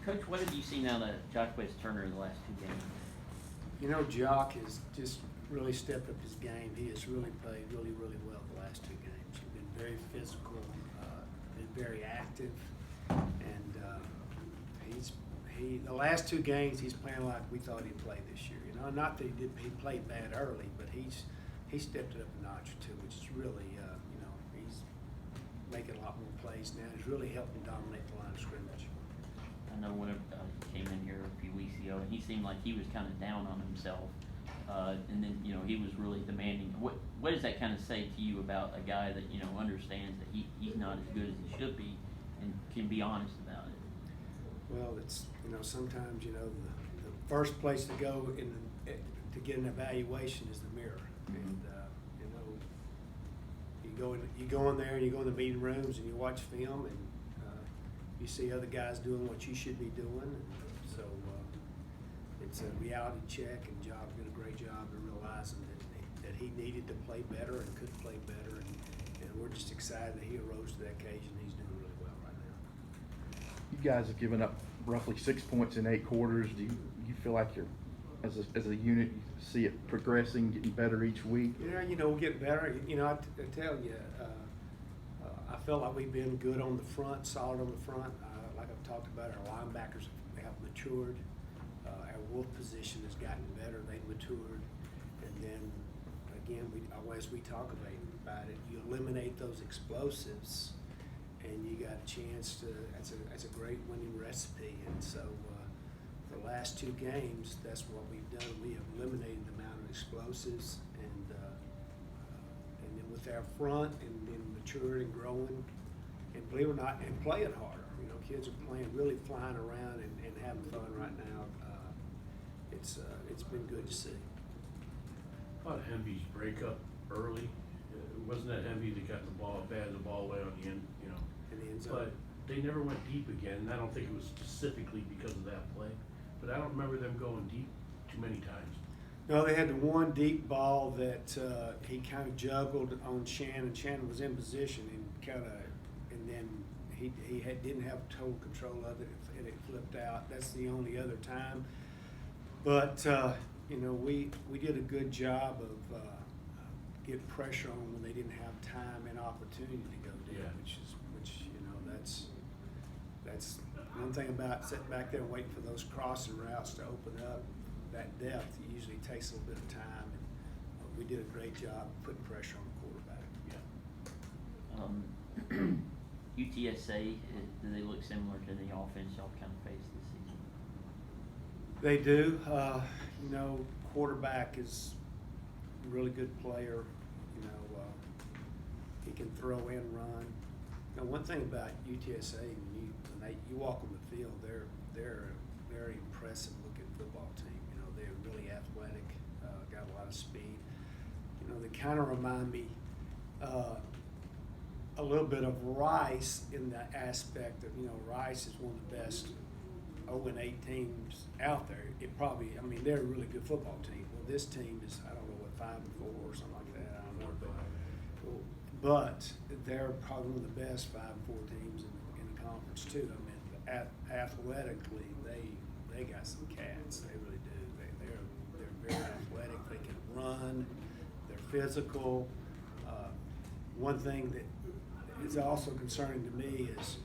Coach, what have you seen out of Jacquez Turner in the last 2 games? You know, Jock has just really stepped up his game. He has really played really, really well the last 2 games. He's been very physical, been very active, and the last 2 games he's playing like we thought he'd play this year. You know, not that he played bad early, but he stepped it up a notch or two, which is really he's making a lot more plays now. He's really helping dominate the line of scrimmage. I know when he came in here a few weeks ago, and he seemed like he was kind of down on himself, and then he was really demanding. What does that kind of say to you about a guy that understands that he's not as good as he should be, and can be honest about it? Well, it's sometimes the first place to go to get an evaluation is the mirror, and you go in there and you go in the meeting rooms and you watch film and you see other guys doing what you should be doing, and so it's a reality check. And Job did a great job of realizing that he needed to play better and could play better, and we're just excited that he arose to that occasion. He's doing really well right now. You guys have given up roughly 6 points in 8 quarters. Do you feel like you're, as a unit, you see it progressing, getting better each week? Yeah, we'll get better. I tell you, I felt like we've been good on the front, solid on the front. Like I've talked about, our linebackers have matured. Our wolf position has gotten better. They've matured. And then, again, as we talk about it, you eliminate those explosives, and you got a chance to. That's a great winning recipe. And so, the last 2 games, that's what we've done. We have eliminated the amount of explosives, and then with our front, and then matured and growing, and believe it or not, and playing harder. Kids are playing, really flying around and having fun right now. It's been good to see. How about Hemby's breakup early? Wasn't that Hemby that got the ball, batted the ball away on the end, In the end zone. But they never went deep again, and I don't think it was specifically because of that play. But I don't remember them going deep too many times. No, they had the one deep ball that he kind of juggled on Shannon. Shannon was in position and then he didn't have total control of it, and it flipped out. That's the only other time. But we did a good job of getting pressure on when they didn't have time and opportunity to go deep, Yeah. which that's one thing about sitting back there and waiting for those crossing routes to open up. That depth usually takes a little bit of time, and we did a great job putting pressure on the quarterback. UTSA, do they look similar to the offense y'all kind of faced this season? They do. Quarterback is a really good player. He can throw and run. Now, one thing about UTSA, when you walk on the field, they're a very impressive looking football team. They're really athletic, got a lot of speed. They kind of remind me a little bit of Rice in the aspect of, Rice is one of the best 0-8 teams out there. They're a really good football team. Well, this team is, I don't know what, 5-4 or something like that. I don't know, but they're probably one of the best 5-4 teams in the conference too. Athletically, they got some cats. They really do. They're very athletic. They can run. They're physical. One thing that is also concerning to me is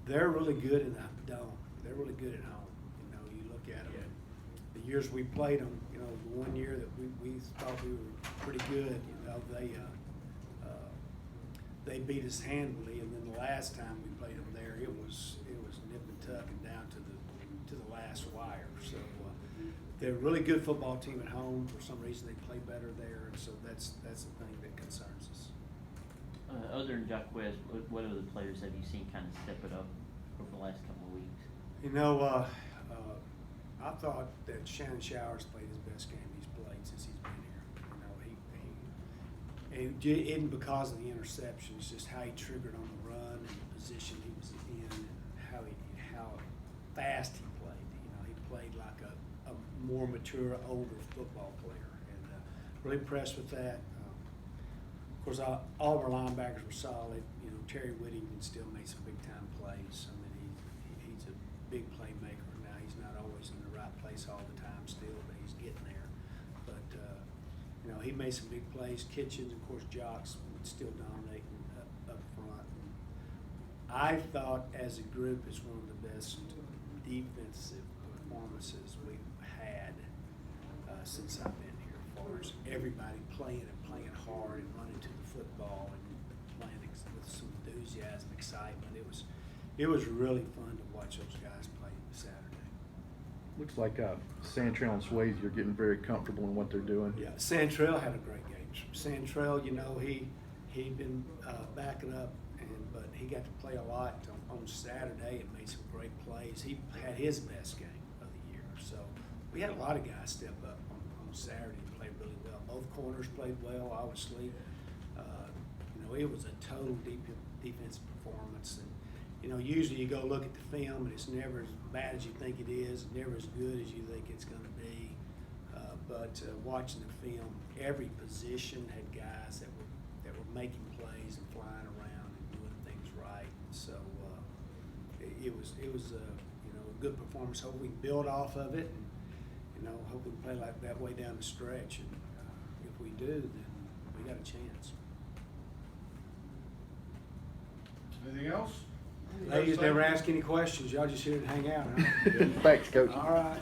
they're really good in the dome. They're really good at home. You look at them. The years we played them, the one year that we thought we were pretty good, they beat us handily, and then the last time we played them there, it was nip and tuck and down to the last wire. So they're a really good football team at home. For some reason, they play better there, and so that's the thing that concerns us. Other than Jacquez, what other players have you seen kind of step it up over the last couple of weeks? I thought that Shannon Showers played his best game he's played since he's been here. It isn't because of the interceptions, just how he triggered on the run and the position he was in, and how fast he played. He played like a more mature, older football player, and really impressed with that. Of course, all of our linebackers were solid. Terry Whittington still made some big time plays. big playmaker. Now, he's not always in the right place all the time still, but he's getting there. But, you know, he made some big plays. Kitchens, of course, Jocks still dominating up front. I thought as a group it's one of the best defensive performances we've had since I've been here, as far as everybody playing hard and running to the football and playing with some enthusiasm, excitement. It was really fun to watch those guys play Saturday. Looks like Santrell and Swayze are getting very comfortable in what they're doing. Yeah, Santrell had a great game. Santrell, you know, he'd been backing up, but he got to play a lot on Saturday and made some great plays. He had his best game of the year. So we had a lot of guys step up on Saturday and play really well. Both corners played well, obviously. You know, it was a total defensive performance. And, you know, usually you go look at the film and it's never as bad as you think it is, never as good as you think it's going to be. But watching the film, every position had guys that were making plays and flying around and doing things right. So it was you know, a good performance. Hope we can build off of it, and you know, hope we can play like that way down the stretch. And if we do, then we got a chance. Anything else? Ladies never ask any questions. Y'all just here to hang out, huh? Thanks, Coach. All right.